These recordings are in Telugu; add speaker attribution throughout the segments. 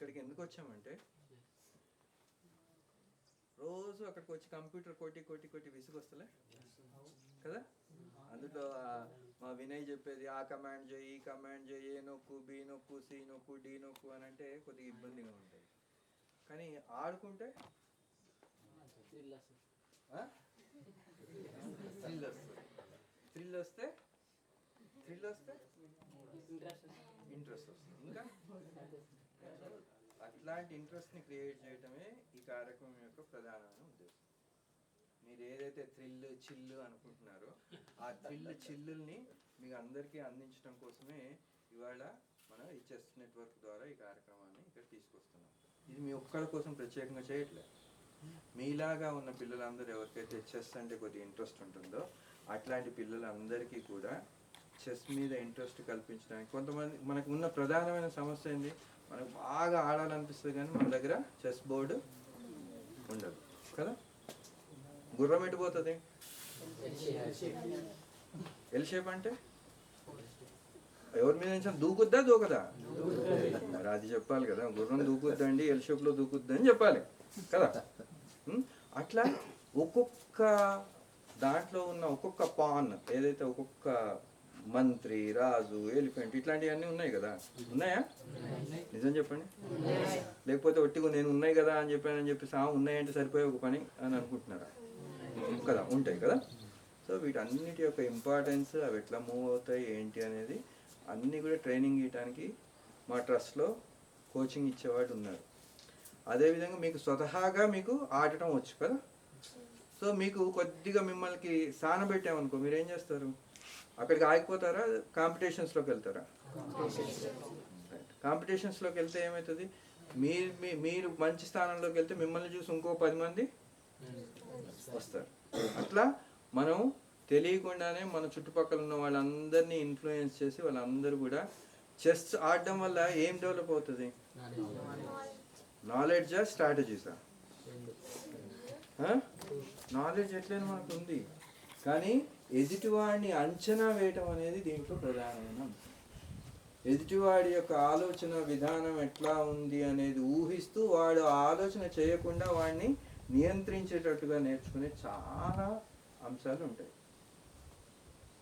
Speaker 1: ఇక్కడికి ఎందుకు వచ్చామంటే రోజు అక్కడికి వచ్చి కంప్యూటర్ కొట్టి విసుగొస్తలే కదా. అందులో మా వినయ్ చెప్పేది ఆ కమాండ్ చేయి ఈ కమాండ్ చేయి, ఏ నొక్కు బి నొక్కు సి నొక్కు డి నొక్కు అని అంటే కొద్దిగా ఇబ్బందిగా ఉంటుంది. కానీ ఆడుకుంటే థ్రిల్ వస్తే ఇంట్రెస్ట్ వస్తుంది. ఇంకా అట్లాంటి ఇంట్రెస్ట్ని క్రియేట్ చేయటమే ఈ కార్యక్రమం యొక్క ప్రధానమైన ఉద్దేశం. మీరు ఏదైతే థ్రిల్ చిల్లు అనుకుంటున్నారో ఆ చిల్లుల్ని మీకు అందరికీ అందించడం కోసమే ఇవాళ మనం ఈ చెస్ నెట్వర్క్ ద్వారా ఈ కార్యక్రమాన్ని ఇక్కడ తీసుకొస్తున్నాం. ఇది మీ ఒక్కరి కోసం ప్రత్యేకంగా చేయట్లేదు. మీలాగా ఉన్న పిల్లలందరూ ఎవరికైతే చెస్ అంటే కొద్దిగా ఇంట్రెస్ట్ ఉంటుందో అట్లాంటి పిల్లలందరికీ కూడా చెస్ మీద ఇంట్రెస్ట్ కల్పించడానికి, కొంతమంది మనకు ఉన్న ప్రధానమైన సమస్య ఏంది, మనకు బాగా ఆడాలనిపిస్తుంది కానీ మన దగ్గర చెస్ బోర్డు ఉండదు కదా. గుర్రం ఎటుపోతుంది, ఎల్ షేప్ అంటే ఎవరి మీద నుంచి దూకదా మరి అది చెప్పాలి కదా. గుర్రం దూకుద్దండి, ఎల్ షేప్లో దూకుద్దని చెప్పాలి కదా. అట్లా ఒక్కొక్క దాంట్లో ఉన్న ఒక్కొక్క పాన్, ఏదైతే ఒక్కొక్క మంత్రి, రాజు, ఎలిఫెంట్ ఇట్లాంటివన్నీ ఉన్నాయి కదా. ఉన్నాయా? నిజం చెప్పండి. లేకపోతే ఒట్టిగా నేను ఉన్నాయి కదా అని చెప్పేసి ఉన్నాయంటే సరిపోయే ఒక పని అని అనుకుంటున్నారా కదా. ఉంటాయి కదా. సో వీటన్నిటి యొక్క ఇంపార్టెన్స్, అవి ఎట్లా మూవ్ అవుతాయి ఏంటి అనేది అన్నీ కూడా ట్రైనింగ్ ఇవ్వడానికి మా ట్రస్ట్లో కోచింగ్ ఇచ్చేవాడు ఉన్నారు. అదేవిధంగా మీకు స్వతహాగా మీకు ఆడటం వచ్చు కదా. సో మీకు కొద్దిగా మిమ్మల్ని సానబెట్టామనుకో మీరు ఏం చేస్తారు, అక్కడికి ఆగిపోతారా, కాంపిటీషన్స్లోకి వెళ్తారా? కాంపిటీషన్స్లోకి వెళ్తే ఏమవుతుంది, మీరు మంచి స్థానంలోకి వెళ్తే మిమ్మల్ని చూసి ఇంకో 10 మంది వస్తారు. అట్లా మనం తెలియకుండానే మన చుట్టుపక్కల ఉన్న వాళ్ళందరినీ ఇన్ఫ్లుయెన్స్ చేసి వాళ్ళందరూ కూడా చెస్ ఆడడం వల్ల ఏం డెవలప్ అవుతుంది, నాలెడ్జా స్ట్రాటజీసా? నాలెడ్జ్ ఎట్లయినా మనకు ఉంది, కానీ ఎదుటివాడిని అంచనా వేయటం అనేది దీంట్లో ప్రధానమైన అంశం. ఎదుటివాడి యొక్క ఆలోచన విధానం ఎట్లా ఉంది అనేది ఊహిస్తూ వాడు ఆలోచన చేయకుండా వాడిని నియంత్రించేటట్టుగా నేర్చుకునే చాలా అంశాలు ఉంటాయి.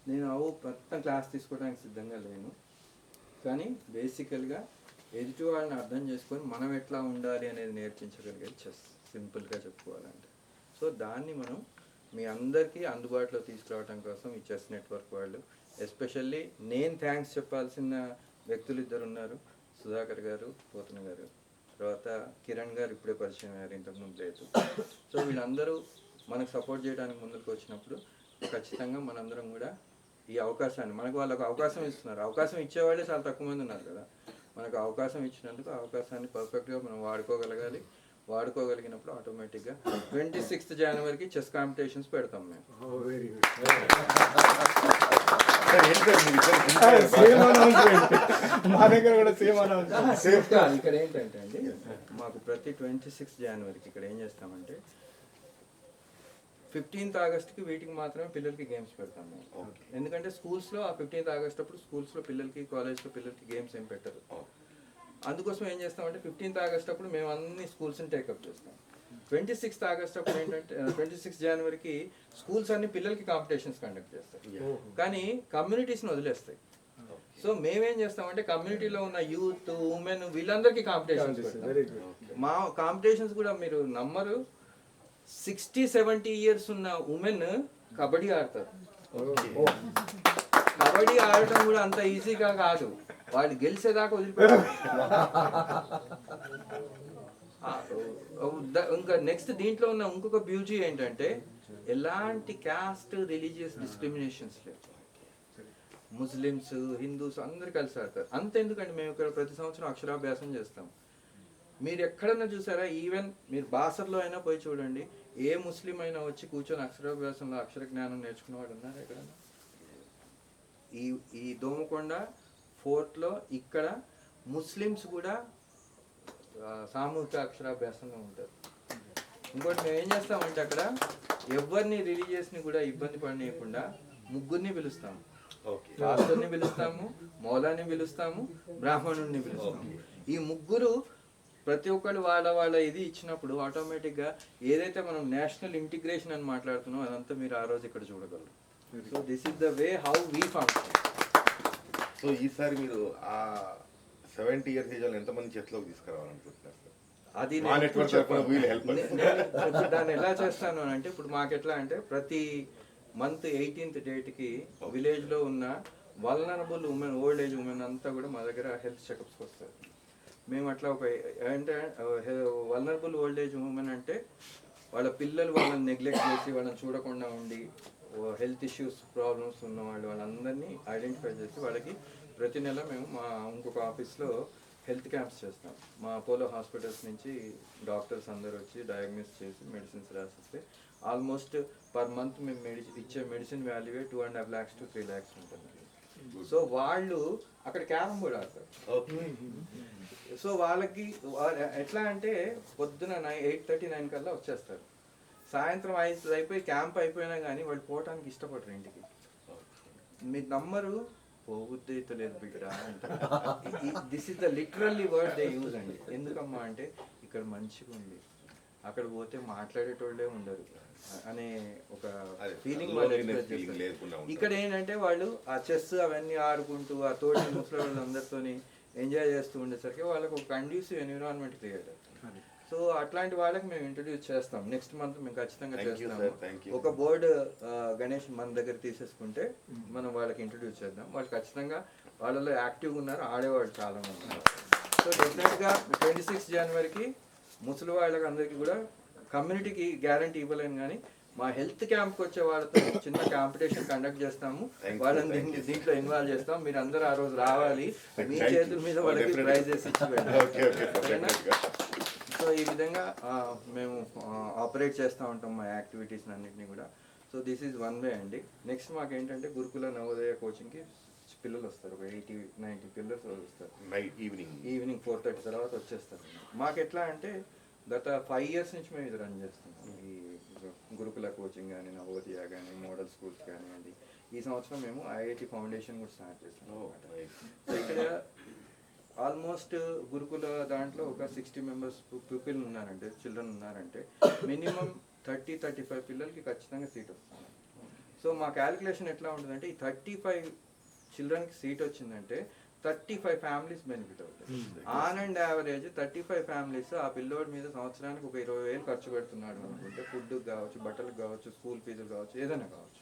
Speaker 1: నేను మొత్తం క్లాస్ తీసుకోవడానికి సిద్ధంగా లేను, కానీ బేసికల్గా ఎదుటి వాళ్ళని అర్థం చేసుకొని మనం ఎట్లా ఉండాలి అనేది నేర్పించగలిగేది చెస్, సింపుల్గా చెప్పుకోవాలంటే. సో దాన్ని మనం మీ అందరికీ అందుబాటులో తీసుకురావడం కోసం ఈ చెస్ నెట్వర్క్ వాళ్ళు, ఎస్పెషల్లీ నేను థ్యాంక్స్ చెప్పాల్సిన వ్యక్తులు ఇద్దరు ఉన్నారు, సుధాకర్ గారు, పోతన గారు, తర్వాత కిరణ్ గారు ఇప్పుడే పరిచయం అయ్యారు, ఇంతకుముందు లేదు. సో వీళ్ళందరూ మనకు సపోర్ట్ చేయడానికి ముందుకు వచ్చినప్పుడు ఖచ్చితంగా మనందరం కూడా ఈ అవకాశాన్ని, మనకు వాళ్ళకు అవకాశం ఇస్తున్నారు, అవకాశం ఇచ్చేవాళ్ళే చాలా తక్కువ మంది ఉన్నారు కదా. మనకు అవకాశం ఇచ్చినందుకు ఆ అవకాశాన్ని పర్ఫెక్ట్గా మనం వాడుకోగలగాలి. వాడుకోగలిగినప్పుడు ఆటోమేటిక్గా 26th జనవరికి చెస్ కాంపిటీషన్స్ పెడతాం మేము. ఇక్కడ ఏంటంటే అండి, మాకు ప్రతి 26th జనవరికి ఇక్కడ ఏం చేస్తామంటే 15th ఆగస్ట్కి వీటికి మాత్రమే పిల్లలకి గేమ్స్ పెడతాం మేము. ఎందుకంటే స్కూల్స్లో ఆ 15th ఆగస్ట్ అప్పుడు స్కూల్స్లో పిల్లలకి, కాలేజ్లో పిల్లలకి గేమ్స్ ఏం పెట్టరు. అందుకోసం ఏం చేస్తామంటే 15th ఆగస్ట్ అప్పుడు మేము అన్ని స్కూల్స్ని టేకప్ చేస్తాం. 26th ఆగస్ట్ అప్పుడు ఏంటంటే 26th జనవరికి స్కూల్స్ అన్ని పిల్లలకి కాంపిటీషన్స్ కండక్ట్ చేస్తాయి, కానీ కమ్యూనిటీస్ని వదిలేస్తాయి. సో మేమేం చేస్తామంటే కమ్యూనిటీలో ఉన్న యూత్, ఉమెన్ వీళ్ళందరికీ కాంపిటీషన్స్ పెడతాం. మా కాంపిటీషన్స్ కూడా మీరు నమ్మరు, 60-70 years ఉన్న ఉమెన్ కబడ్డీ ఆడతారు. కబడ్డీ ఆడటం కూడా అంత ఈజీగా కాదు, వాళ్ళు గెలిచేదాకా వదిలిపెట్టారు. ఇంకా నెక్స్ట్ దీంట్లో ఉన్న ఇంకొక బ్యూటీ ఏంటంటే ఎలాంటి క్యాస్ట్, రిలీజియస్ డిస్క్రిమినేషన్స్ లేవు. ముస్లిమ్స్, హిందూస్ అందరు కలిసి ఆడతారు. అంతెందుకండి, మేము ఇక్కడ ప్రతి సంవత్సరం అక్షరాభ్యాసం చేస్తాం. మీరు ఎక్కడన్నా చూసారా, ఈవెన్ మీరు బాసర్లో అయినా పోయి చూడండి, ఏ ముస్లిం అయినా వచ్చి కూర్చొని అక్షరాభ్యాసంలో అక్షర జ్ఞానం నేర్చుకునేవాడు ఉన్నారు ఎక్కడన్నా? ఈ దోమకొండ ఫోర్ట్లో ఇక్కడ ముస్లిమ్స్ కూడా సామూహిక అక్షరాభ్యాసంలో ఉంటారు. ఇంకోటి మేము ఏం చేస్తామంటే అక్కడ ఎవరిని, రిలీజియస్ని కూడా ఇబ్బంది పడనీయకుండా ముగ్గురిని పిలుస్తాము. పాస్టర్ని పిలుస్తాము, మౌలాని పిలుస్తాము, బ్రాహ్మణుడిని పిలుస్తాము. ఈ ముగ్గురు ప్రతి ఒక్కరు వాళ్ళ ఇది ఇచ్చినప్పుడు ఆటోమేటిక్గా ఏదైతే మనం నేషనల్ ఇంటిగ్రేషన్ అని మాట్లాడుతున్నామో అదంతా మీరు ఆ రోజు ఇక్కడ చూడగలరు. So this is the way how we function.
Speaker 2: So ఈసారి మీరు ఆ 70 years ఏజ్ వాళ్ళు ఎంతమంది చేతిలోకి తీసుకురావాలనుకుంటున్నారు సార్?
Speaker 1: అది
Speaker 2: మా నెట్వర్క్ తరపున వీల్ హెల్ప్
Speaker 1: నేను దాన్ని ఎలా చేస్తాను అని అంటే, ఇప్పుడు మాకు ఎట్లా అంటే ప్రతి మంత్ 18th డేట్కి విలేజ్లో ఉన్న vulnerable women, old age women అంతా కూడా మా దగ్గర హెల్త్ చెకప్స్కి వస్తారు. మేము అట్లా ఒక అంటే వల్నరబుల్ ఓల్డ్ ఏజ్ ఉమెన్ అంటే వాళ్ళ పిల్లలు వాళ్ళని నెగ్లెక్ట్ చేసి వాళ్ళని చూడకుండా ఉండి హెల్త్ ఇష్యూస్ ప్రాబ్లమ్స్ ఉన్న వాళ్ళందరినీ ఐడెంటిఫై చేసి వాళ్ళకి ప్రతి నెల మేము మా ఇంకొక ఆఫీస్లో హెల్త్ క్యాంప్స్ చేస్తాం. మా అపోలో హాస్పిటల్స్ నుంచి డాక్టర్స్ అందరు వచ్చి డయాగ్నోస్ చేసి మెడిసిన్స్ రాసిస్తే ఆల్మోస్ట్ పర్ మంత్ మేము ఇచ్చే medicine value 2.5 lakhs to 3 lakhs ఉంటుంది. సో వాళ్ళు అక్కడ క్యారమ్ బోర్డ్ ఆడతారు. సో వాళ్ళకి ఎట్లా అంటే పొద్దున 8:30, 9 కల్లా వచ్చేస్తారు. సాయంత్రం 5 అయిపోయి క్యాంప్ అయిపోయినా కానీ వాళ్ళు పోవటానికి ఇష్టపడరు ఇంటికి. మీరు నమ్మరు, పోబుద్ది అయితే లేదు బిడ్డ అంటారు. This is the literally word they use అండి. ఎందుకమ్మా అంటే ఇక్కడ మంచిగా ఉంది, అక్కడ పోతే మాట్లాడేటోళ్ళే ఉండరు అనే ఒక ఫీలింగ్ వాళ్ళు ఎక్స్ప్రెస్ చేస్తారు. ఇక్కడ ఏంటంటే వాళ్ళు ఆ చెస్ అవన్నీ ఆడుకుంటూ ఆ తోటి ముసలి వాళ్ళందరితో ఎంజాయ్ చేస్తూ ఉండేసరికి వాళ్ళకి ఒక కండ్యూసివ్ ఎన్విరాన్మెంట్ క్రియేట్ అవుతుంది. సో అట్లాంటి వాళ్ళకి మేము ఇంట్రడ్యూస్ చేస్తాం. నెక్స్ట్ మంత్ మేము ఖచ్చితంగా చేస్తాము. ఒక బోర్డు గణేష్ మన దగ్గర తీసేసుకుంటే మనం వాళ్ళకి ఇంట్రడ్యూస్ చేద్దాం. వాళ్ళు ఖచ్చితంగా వాళ్ళలో యాక్టివ్గా ఉన్నారు, ఆడేవాళ్ళు చాలా మంది ఉన్నారు. సో డెఫినెట్గా 26 జనవరికి ముసలి వాళ్ళకి అందరికీ కూడా కమ్యూనిటీకి గ్యారంటీ ఇవ్వలేను కానీ మా హెల్త్ క్యాంప్కి వచ్చే వాళ్ళతో చిన్న కాంపిటీషన్ కండక్ట్ చేస్తాము. వాళ్ళని దీంట్లో ఇన్వాల్వ్ చేస్తాం. మీరు అందరూ ఆ రోజు రావాలి, మీ చేతుల మీద వాళ్ళకి ప్రైజెస్ ఇచ్చి పెట్టాలి. సో ఈ విధంగా మేము ఆపరేట్ చేస్తూ ఉంటాం మా యాక్టివిటీస్ అన్నింటినీ కూడా. So this is one way అండి. నెక్స్ట్ మాకు ఏంటంటే గురుకుల నవోదయ కోచింగ్కి పిల్లలు వస్తారు, ఒక 80-90 పిల్లలు వస్తారు. ఈవినింగ్ 4:30 తర్వాత వచ్చేస్తారు. మాకు ఎట్లా అంటే గత 5 years నుంచి మేము ఇది రన్ చేస్తున్నాం. ఈ గురుకుల కోచింగ్ కానీ, నవోదయ కానీ, మోడల్ స్కూల్స్ కానివ్వండి. ఈ సంవత్సరం మేము ఐఐటి ఫౌండేషన్ కూడా స్టార్ట్ చేస్తున్నాం అన్నమాట. సో ఇక్కడ ఆల్మోస్ట్ గురుకుల దాంట్లో ఒక 60 members పీపుల్ ఉన్నారంటే, చిల్డ్రన్ ఉన్నారంటే మినిమం 30-35 పిల్లలకి ఖచ్చితంగా సీట్ వస్తుంది. సో మా క్యాలిక్యులేషన్ ఎట్లా ఉంటుందంటే ఈ 35 చిల్డ్రన్కి సీట్ వచ్చిందంటే 35 ఫ్యామిలీస్ బెనిఫిట్ అవుతాయి. ఆన్ అండ్ యావరేజ్ 35 ఫ్యామిలీస్ ఆ పిల్లోడి మీద సంవత్సరానికి ఒక 20,000 ఖర్చు పెడుతున్నాడు అనుకుంటే, ఫుడ్కి కావచ్చు, బట్టలకు కావచ్చు, స్కూల్ ఫీజులు కావచ్చు, ఏదైనా కావచ్చు,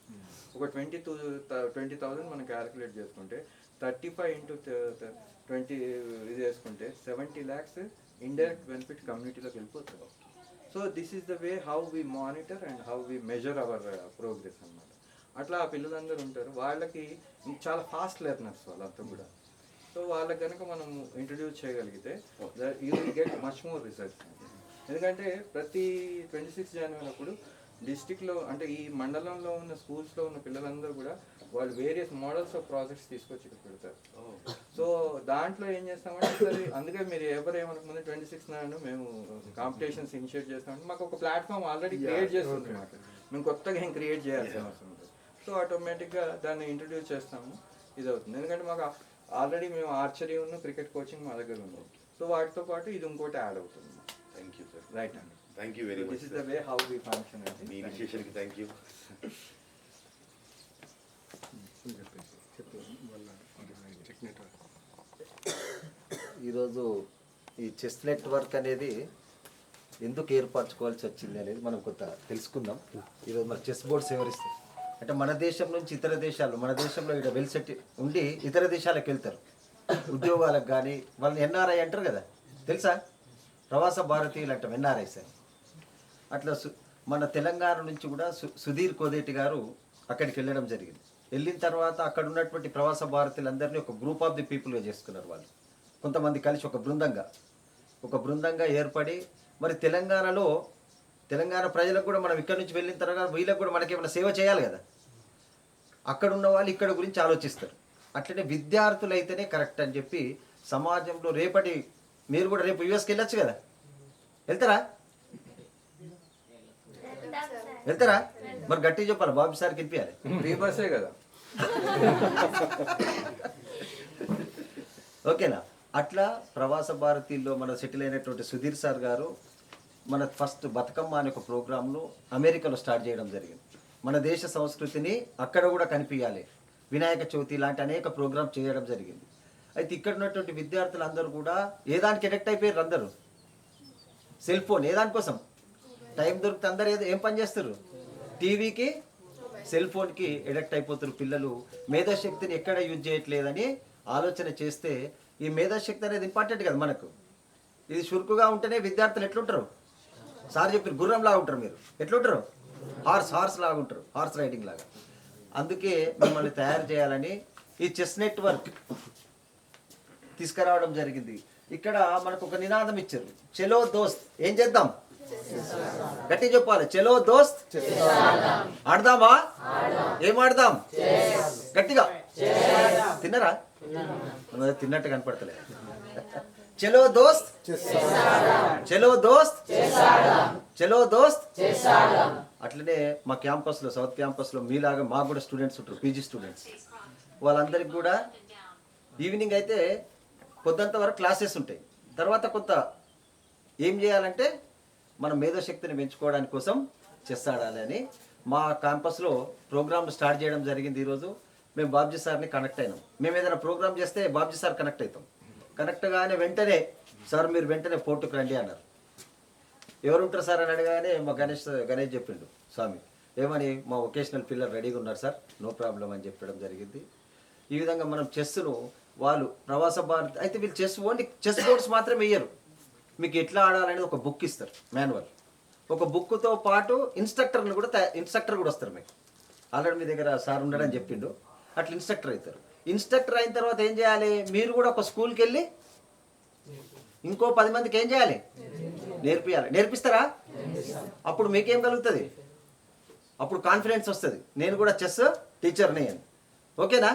Speaker 1: ఒక 20,000 మనం క్యాలిక్యులేట్ చేసుకుంటే 35 into 20 ఇది చేసుకుంటే 70 lakhs ఇండైరెక్ట్ బెనిఫిట్ కమ్యూనిటీలోకి వెళ్ళిపోతుంది. So this is the way how we monitor and how we measure hour progress అన్నమాట. అట్లా ఆ పిల్లలందరూ ఉంటారు. వాళ్ళకి చాలా ఫాస్ట్ లెర్నర్స్ వాళ్ళంతా కూడా. సో వాళ్ళకి కనుక మనం ఇంట్రడ్యూస్ చేయగలిగితే you will get much more results. ఎందుకంటే ప్రతి 26 జనవరి అప్పుడు డిస్టిక్లో అంటే ఈ మండలంలో ఉన్న స్కూల్స్లో ఉన్న పిల్లలందరూ కూడా వాళ్ళు వేరియస్ మోడల్స్ ఆఫ్ ప్రాజెక్ట్స్ తీసుకొచ్చి ఇక్కడ పెడతారు. సో దాంట్లో ఏం చేస్తామంటే సరే, అందుకే మీరు ఏమనుకుంటే 26 నాడు మేము కాంపిటీషన్స్ ఇనిషియేట్ చేస్తామంటే మాకు ఒక ప్లాట్ఫామ్ ఆల్రెడీ క్రియేట్ చేస్తుంది. మేము కొత్తగా ఏం క్రియేట్ చేయాల్సిన అవసరం ఉంటుంది. సో ఆటోమేటిక్గా దాన్ని ఇంట్రడ్యూస్ చేస్తాము, ఇది అవుతుంది. ఎందుకంటే మాకు ఆల్రెడీ మేము ఆర్చరీ ఉన్న క్రికెట్ కోచింగ్ మా దగ్గర ఉంది. సో వాటితో పాటు ఇది ఇంకోటి యాడ్ అవుతుంది.
Speaker 2: Thank you sir.
Speaker 1: రైట్ అండి.
Speaker 2: Thank you very much.
Speaker 1: This is the way how we function అండి.
Speaker 2: మీ ఇనిషియేషన్కి థ్యాంక్ యూ.
Speaker 3: ఈరోజు ఈ చెస్ నెట్వర్క్ అనేది ఎందుకు ఏర్పరచుకోవాల్సి వచ్చింది అనేది మనం కొంత తెలుసుకుందాం. ఈరోజు మన చెస్ బోర్డ్స్ వివరిస్తాయి. అంటే మన దేశం నుంచి ఇతర దేశాలు, మన దేశంలో ఇక్కడ వెల్ సెట్ ఉండి ఇతర దేశాలకు వెళ్తారు ఉద్యోగాలకు కానీ. వాళ్ళని ఎన్ఆర్ఐ అంటారు కదా, తెలుసా? ప్రవాస భారతీయులు అంటాం ఎన్ఆర్ఐస్ అని. అట్లా మన తెలంగాణ నుంచి కూడా సుధీర్ కోదేటి గారు అక్కడికి వెళ్ళడం జరిగింది. వెళ్ళిన తర్వాత అక్కడ ఉన్నటువంటి ప్రవాస భారతీయులందరినీ ఒక గ్రూప్ ఆఫ్ ది పీపుల్గా చేసుకున్నారు. వాళ్ళు కొంతమంది కలిసి ఒక బృందంగా ఏర్పడి మరి తెలంగాణ ప్రజలకు కూడా మనం ఇక్కడ నుంచి వెళ్ళిన తర్వాత వీళ్ళకి కూడా మనకేమైనా సేవ చేయాలి కదా. అక్కడ ఉన్న వాళ్ళు ఇక్కడ గురించి ఆలోచిస్తారు. అట్లనే విద్యార్థులు అయితేనే కరెక్ట్ అని చెప్పి సమాజంలో మీరు కూడా రేపు యూఎస్కి వెళ్ళొచ్చు కదా, వెళ్తారా? మరి గట్టిగా చెప్పాలి, బాబు సార్కి వెళ్ళిపోయాలి.
Speaker 1: ఫ్రీ బస్సే కదా.
Speaker 3: ఓకేనా? అట్లా ప్రవాస భారతీయుల్లో మన సెటిల్ అయినటువంటి సుధీర్ సార్ గారు మన ఫస్ట్ బతుకమ్మ అనే ఒక ప్రోగ్రాంను అమెరికాలో స్టార్ట్ చేయడం జరిగింది. మన దేశ సంస్కృతిని అక్కడ కూడా కనిపించాలి, వినాయక చవితి లాంటి అనేక ప్రోగ్రామ్ చేయడం జరిగింది. అయితే ఇక్కడ ఉన్నటువంటి విద్యార్థులందరూ కూడా ఏ దానికి ఎడిక్ట్ అయిపోయారు, అందరూ సెల్ ఫోన్. ఏ దానికోసం టైం దొరికితే అందరూ ఏం పని చేస్తారు, టీవీకి సెల్ ఫోన్కి ఎడిక్ట్ అయిపోతారు పిల్లలు. మేధాశక్తిని ఎక్కడ యూజ్ చేయట్లేదని ఆలోచన చేస్తే, ఈ మేధాశక్తి అనేది ఇంపార్టెంట్ కదా మనకు. ఇది చురుకుగా ఉంటేనే విద్యార్థులు ఎట్లుంటారు, సార్ చెప్పారు గుర్రం లాగా ఉంటారు, మీరు ఎట్లుంటారు, హార్స్ లాగా ఉంటారు, హార్స్ రైడింగ్ లాగా. అందుకే మిమ్మల్ని తయారు చేయాలని ఈ చెస్ నెట్వర్క్ తీసుకురావడం జరిగింది. ఇక్కడ మనకు ఒక నినాదం ఇచ్చారు, చలో దోస్త్. ఏం చేద్దాం, గట్టి చెప్పాలి, చలో దోస్త్ ఆడదామా, ఏం ఆడదాం, గట్టిగా. తిన్నారా, తిన్నట్టు కనపడతలేదు. చలో దోస్త్, చలో దోస్త్, చలో దోస్త్. అట్లనే మా క్యాంపస్లో, సౌత్ క్యాంపస్లో మీలాగా మాకు కూడా స్టూడెంట్స్ ఉంటారు, పీజీ స్టూడెంట్స్. వాళ్ళందరికీ కూడా ఈవినింగ్ అయితే పొద్దంత వరకు క్లాసెస్ ఉంటాయి. తర్వాత కొంత ఏం చేయాలంటే మన మేధోశక్తిని పెంచుకోవడానికి కోసం చెస్ ఆడాలి అని మా క్యాంపస్లో ప్రోగ్రామ్ స్టార్ట్ చేయడం జరిగింది. ఈరోజు మేము బాబ్జీ సార్ని కనెక్ట్ అయినాం. మేము ఏదైనా ప్రోగ్రామ్ చేస్తే బాబ్జీ సార్ కనెక్ట్ అవుతాం. కనెక్ట్ కాగానే వెంటనే సార్ మీరు వెంటనే పోర్టుకు రండి అన్నారు. ఎవరు ఉంటారు సార్ అని అడగానే మా గణేష్ చెప్పిండు స్వామి, ఏమని, మా వొకేషనల్ పిల్లలు రెడీగా ఉన్నారు సార్, నో ప్రాబ్లం అని చెప్పడం జరిగింది. ఈ విధంగా మనం చెస్ను వాళ్ళు ప్రవాస భారత్ అయితే వీళ్ళు చెస్ ఓన్లీ చెస్ బోర్డ్స్ మాత్రమే వేయరు, మీకు ఎట్లా ఆడాలనేది ఒక బుక్ ఇస్తారు, మాన్యువల్. ఒక బుక్తో పాటు ఇన్స్ట్రక్టర్ కూడా వస్తారు మీకు. ఆల్రెడీ మీ దగ్గర సార్ ఉండడని చెప్పిండు, అట్లా ఇన్స్ట్రక్టర్ అవుతారు. ఇన్స్ట్రక్టర్ అయిన తర్వాత ఏం చేయాలి, మీరు కూడా ఒక స్కూల్కి వెళ్ళి ఇంకో 10 మందికి ఏం చేయాలి, నేర్పియాలి. నేర్పిస్తారా, అప్పుడు మీకేం కలుగుతుంది, అప్పుడు కాన్ఫిడెన్స్ వస్తుంది, నేను కూడా చెస్ టీచర్ని అని. ఓకేనా,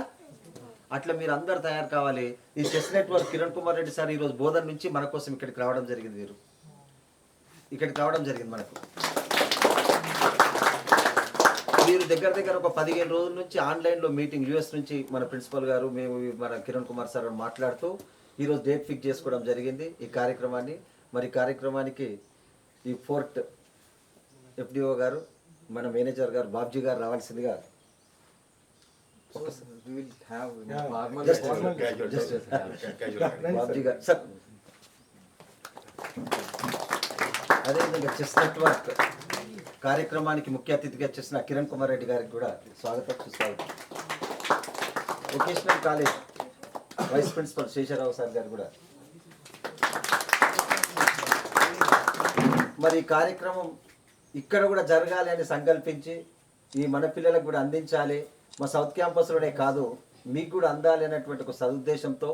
Speaker 3: అట్లా మీరు అందరు తయారు కావాలి. ఈ chess network Kiran Kumar Reddy sir ఈరోజు బోధన నుంచి మన కోసం ఇక్కడికి రావడం జరిగింది. ఇక్కడికి రావడం జరిగింది. మీరు దగ్గర ఒక 15 రోజుల నుంచి ఆన్లైన్లో మీటింగ్, యూఎస్ నుంచి మన ప్రిన్సిపల్ గారు, మేము మన కిరణ్ కుమార్ సార్ మాట్లాడుతూ ఈరోజు డేట్ ఫిక్స్ చేసుకోవడం జరిగింది ఈ కార్యక్రమాన్ని. మరి కార్యక్రమానికి ఈ ఫోర్ట్ ఎఫ్డిఓ గారు, మన మేనేజర్ గారు బాబ్జీ గారు రావాల్సిందిగా. బాబ్జీ గారు సార్. అదేవిధంగా చెస్ నెట్వర్క్ కార్యక్రమానికి ముఖ్య అతిథిగా చేసిన కిరణ్ కుమార్ రెడ్డి గారికి కూడా స్వాగతం, సుస్వాగతం. Vocational college vice principal Sesharao sir గారు కూడా. మరి ఈ కార్యక్రమం ఇక్కడ కూడా జరగాలి అని సంకల్పించి ఈ మన పిల్లలకు కూడా అందించాలి, మా సౌత్ క్యాంపస్లోనే కాదు మీకు కూడా అందాలి అన్నటువంటి ఒక సదుద్దేశంతో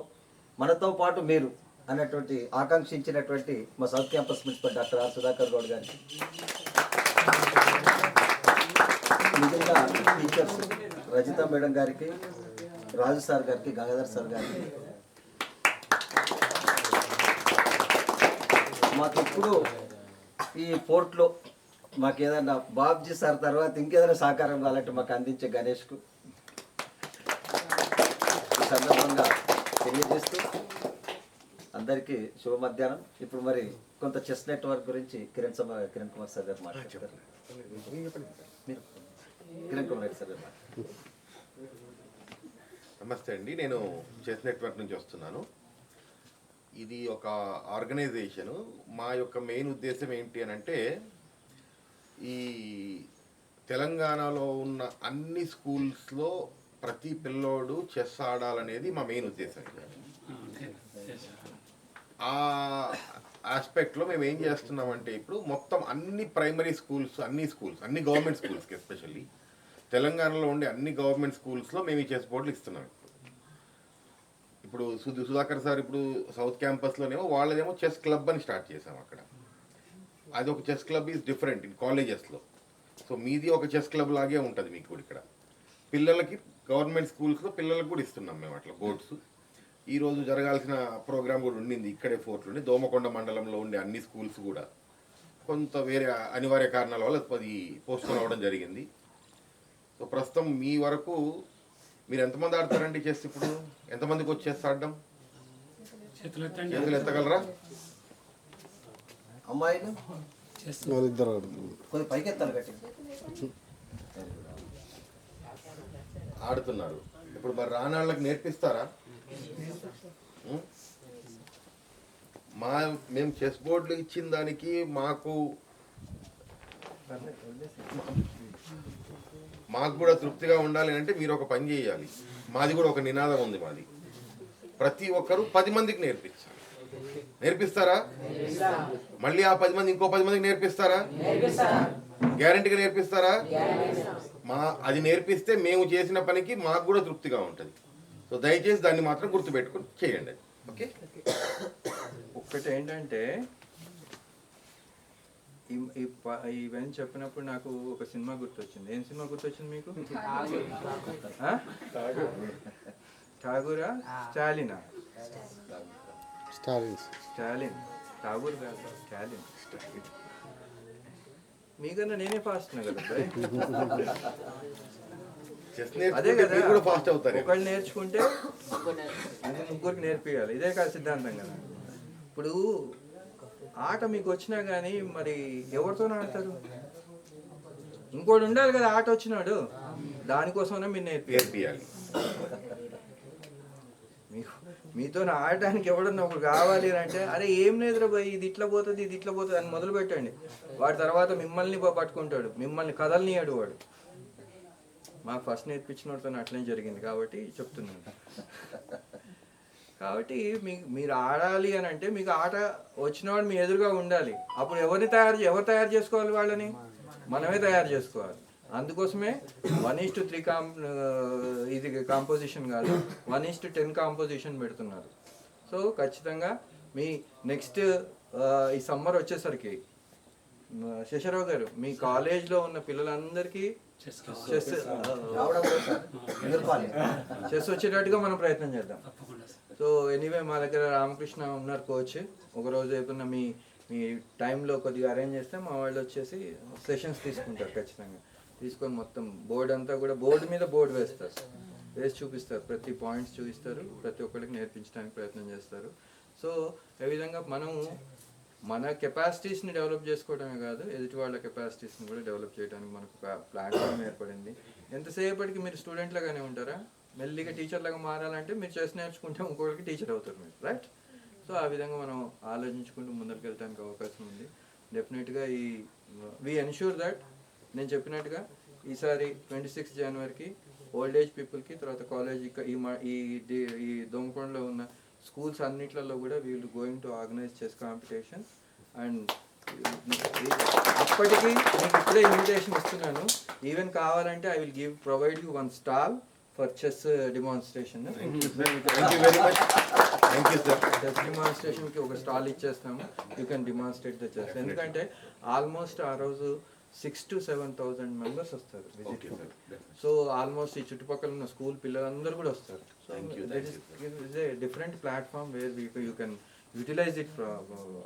Speaker 3: మనతో పాటు మీరు అన్నటువంటి ఆకాంక్షించినటువంటి మా south campus principal doctor R Sudhakar Goud గారికి, మిగిలిన టీచర్స్ రజిత మేడం గారికి, రాజు సార్ గారికి, గంగాధర్ సార్ గారికి, మాకెప్పుడు ఈ పోర్ట్లో మాకు ఏదన్నా బాబ్జీ సార్ తర్వాత ఇంకేదైనా సహకారం కావాలంటే మాకు అందించే గణేష్కు ఈ సందర్భంగా తెలియజేస్తూ అందరికీ శుభ మధ్యాహ్నం. ఇప్పుడు మరి కొంత చెస్ నెట్వర్క్ గురించి కిరణ్ కుమార్ సార్ గారు మాట్లాడతారు. కిరణ్ కుమార్ రెడ్డి సార్ గారు మాట్లాడతారు.
Speaker 2: నమస్తే అండి, నేను చెస్ నెట్వర్క్ నుంచి వస్తున్నాను. ఇది ఒక ఆర్గనైజేషను. మా యొక్క మెయిన్ ఉద్దేశం ఏంటి అని అంటే, ఈ తెలంగాణలో ఉన్న అన్ని స్కూల్స్లో ప్రతి పిల్లోడు చెస్ ఆడాలనేది మా మెయిన్ ఉద్దేశం. ఆ ఆస్పెక్ట్లో మేము ఏం చేస్తున్నామంటే, ఇప్పుడు మొత్తం అన్ని ప్రైమరీ స్కూల్స్, అన్ని గవర్నమెంట్ స్కూల్స్కి, ఎస్పెషల్లీ తెలంగాణలో ఉండే అన్ని గవర్నమెంట్ స్కూల్స్లో మేము ఈ చెస్ బోర్డులు ఇస్తున్నాం. ఇప్పుడు సుధాకర్ సార్ ఇప్పుడు సౌత్ క్యాంపస్లోనేమో వాళ్ళదేమో చెస్ క్లబ్ అని స్టార్ట్ చేసాం. అక్కడ అది ఒక chess club is different in కాలేజెస్లో. సో మీది ఒక చెస్ క్లబ్ లాగే ఉంటుంది మీకు కూడా. ఇక్కడ పిల్లలకి గవర్నమెంట్ స్కూల్స్లో పిల్లలకు కూడా ఇస్తున్నాం మేము అట్లా బోర్డ్స్. ఈరోజు జరగాల్సిన ప్రోగ్రామ్ కూడా ఉండింది ఇక్కడే ఫోర్ట్లోనే, దోమకొండ మండలంలో ఉండే అన్ని స్కూల్స్ కూడా కొంత వేరే అనివార్య కారణాల వల్ల అది పోస్ట్పోన్ అవ్వడం జరిగింది. సో ప్రస్తుతం మీ వరకు మీరు ఎంతమంది ఆడతారండి చెస్? ఇప్పుడు ఎంతమందికి వచ్చి చెస్ ఆడడం? చేతులు ఎత్తగలరా?
Speaker 3: అమ్మాయిలు
Speaker 4: వాళ్ళిద్దరు
Speaker 3: కొద్ది పైకి ఎత్తాలి గట్టి.
Speaker 2: ఆడుతున్నారు. ఇప్పుడు మరి రానాళ్ళకి నేర్పిస్తారా? మేము చెస్ బోర్డులు ఇచ్చిన దానికి మాకు కూడా తృప్తిగా ఉండాలి అంటే మీరు ఒక పని చేయాలి. మాది కూడా ఒక నినాదం ఉంది. మాది ప్రతి ఒక్కరు 10 మందికి నేర్పించాలి. నేర్పిస్తారా? మళ్ళీ ఆ 10 మంది ఇంకో 10 మందికి నేర్పిస్తారా? గ్యారంటీగా నేర్పిస్తారా? అది నేర్పిస్తే మేము చేసిన పనికి మాకు కూడా తృప్తిగా ఉంటుంది. సో దయచేసి దాన్ని మాత్రం గుర్తుపెట్టుకుని చేయండి. ఓకే.
Speaker 1: ఒక్కటి ఏంటంటే ఇవన్నీ చెప్పినప్పుడు నాకు ఒక సినిమా గుర్తొచ్చింది. ఏం సినిమా గుర్తొచ్చింది మీకు? ఠాగూరా స్టాలినా? స్టాలిన్. ఠాగూర్ కాదు, స్టాలిన్. మీకన్నా నేనే ఫాస్ట్ కదా. అదే కదా, ఒకళ్ళు నేర్చుకుంటే అది ముగ్గురికి నేర్పియాలి. ఇదే కాదు సిద్ధాంతం కదా. ఇప్పుడు ఆట మీకు వచ్చినా కానీ మరి ఎవరితో ఆడతారు? ఇంకోటి ఉండాలి కదా ఆట వచ్చినాడు, దానికోసమైనా మీరు నేర్పియాలి. మీతో ఆడటానికి ఎవడన్నా ఒకడు కావాలి అంటే, అరే ఏం లేదురా భయ్, ఇది ఇట్లా పోతుంది, ఇది ఇట్లా పోతుంది అని మొదలు పెట్టండి. వాడి తర్వాత మిమ్మల్ని పట్టుకుంటాడు, మిమ్మల్ని కదలనీయడు వాడు. మాకు ఫస్ట్ నేర్పించిన వాడితో అట్లనే జరిగింది కాబట్టి చెప్తున్నాను. కాబట్టి మీరు ఆడాలి అని అంటే మీకు ఆట వచ్చినవాడు మీ ఎదురుగా ఉండాలి. అప్పుడు ఎవరు తయారు చేసుకోవాలి? వాళ్ళని మనమే తయారు చేసుకోవాలి. అందుకోసమే 1:3 ఇది కాంపోజిషన్ కాదు, 1:10 కాంపోజిషన్ పెడుతున్నారు. సో ఖచ్చితంగా మీ నెక్స్ట్ ఈ సమ్మర్ వచ్చేసరికి శేషరావు గారు మీ కాలేజ్లో ఉన్న పిల్లలందరికీ చెస్ వచ్చేటట్టుగా మనం ప్రయత్నం చేద్దాం. సో ఎనీవే మా దగ్గర రామకృష్ణ ఉన్నారు కోచ్. ఒకరోజు ఏమన్నా మీ టైంలో కొద్దిగా అరేంజ్ చేస్తే మా వాళ్ళు వచ్చేసి సెషన్స్ తీసుకుంటారు. ఖచ్చితంగా తీసుకొని మొత్తం బోర్డు అంతా కూడా బోర్డు వేస్తారు, వేసి చూపిస్తారు, ప్రతి పాయింట్స్ చూపిస్తారు, ప్రతి ఒక్కరికి నేర్పించడానికి ప్రయత్నం చేస్తారు. సో ఈ విధంగా మనం మన కెపాసిటీస్ని డెవలప్ చేసుకోవడమే కాదు, ఎదుటి వాళ్ళ కెపాసిటీస్ని కూడా డెవలప్ చేయడానికి మనకు ఒక ప్లాట్ఫామ్ ఏర్పడింది. ఎంతసేపటికి మీరు స్టూడెంట్లాగానే ఉంటారా? మెల్లిగా టీచర్లాగా మారాలంటే మీరు చేసి నేర్చుకుంటే ఇంకొకరికి టీచర్ అవుతారు మీరు, రైట్? సో ఆ విధంగా మనం ఆలోచించుకుంటూ ముందరికి వెళ్ళడానికి అవకాశం ఉంది. డెఫినెట్గా వి ఎన్ష్యూర్ దట్ నేను చెప్పినట్టుగా ఈసారి 26 జనవరికి ఓల్డ్ ఏజ్ పీపుల్కి, తర్వాత కాలేజ్ ఈ దోమకొండలో ఉన్న స్కూల్స్ అన్నిట్లలో కూడా వీళ్ళు going to organize chess competition. And అప్పటికి మీకు ఇప్పుడే ఇన్విటేషన్ ఇస్తున్నాను. ఈవెన్ కావాలంటే I will provide you 1 stall for chess demonstration. Chess డెమాన్స్ట్రేషన్కి ఒక స్టాల్ ఇచ్చేస్తాము. You can demonstrate the chess. ఎందుకంటే ఆల్మోస్ట్ ఆ రోజు 6,000 to 7,000 మెంబర్స్ వస్తారు విజిట్. సో ఆల్మోస్ట్ ఈ చుట్టుపక్కల ఉన్న స్కూల్ పిల్లలందరూ కూడా వస్తారు. So is a different platform where you can utilize it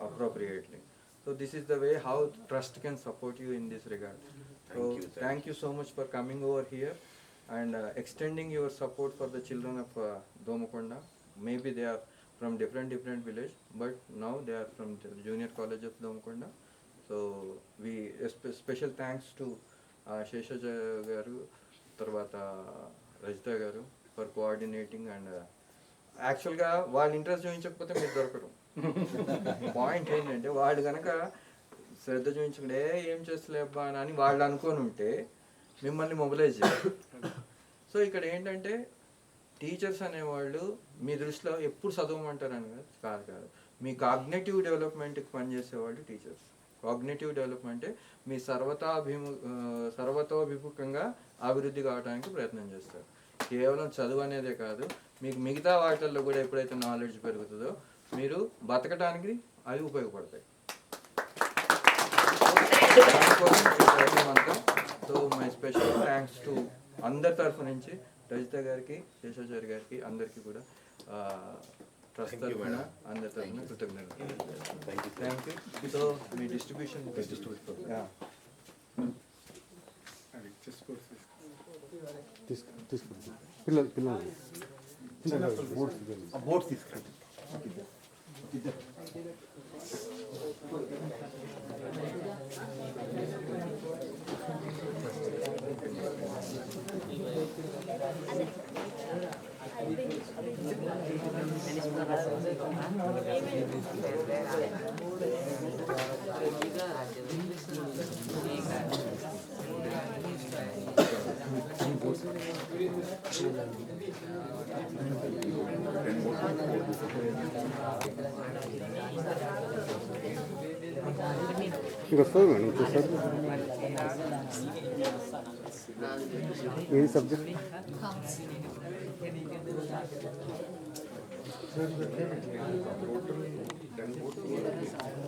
Speaker 1: appropriately. So this is the way how trust can support you in this regard. So thank you so much for coming over here and extending your support for the children of Domakonda. Maybe they are from different village, but now they are from the Junior College of Domakonda. So we special thanks to Shesha garu, tarvata Rajita garu for coordinating. And actually ga vaal interest చూయించకపోతే మీరు దొరకరు. పాయింట్ ఏంటంటే వాళ్ళు కనుక శ్రద్ధ చూయించకుండా ఏం చేస్తలేబ్బా అని వాళ్ళు అనుకొని ఉంటే మిమ్మల్ని మొబిలైజ్ చేయాలి. సో ఇక్కడ ఏంటంటే టీచర్స్ అనేవాళ్ళు మీ దృష్టిలో ఎప్పుడు చదవమంటారని కాదు, మీ కాగ్నేటివ్ డెవలప్మెంట్కి పనిచేసేవాళ్ళు టీచర్స్. కాగ్నేటివ్ డెవలప్మెంటే మీ సర్వతోభిముఖంగా అభివృద్ధి కావడానికి ప్రయత్నం చేస్తారు. కేవలం చదువు అనేదే కాదు, మీకు మిగతా వాటిల్లో కూడా ఎప్పుడైతే నాలెడ్జ్ పెరుగుతుందో మీరు బతకడానికి అవి ఉపయోగపడతాయి. దానికోసం so my special thanks to అందరి తరఫు నుంచి రజిత గారికి, శేషాచారి గారికి, అందరికీ కూడా ట్రస్ట్ తరఫున అందరి తరఫున కృతజ్ఞతలు. Thank you. So me distribution
Speaker 4: పిల్లలు బోర్డ్స్ తీసుకురండి. ఇంకా వస్తుంది మేడం చూసారు ఏ సబ్జెక్ట్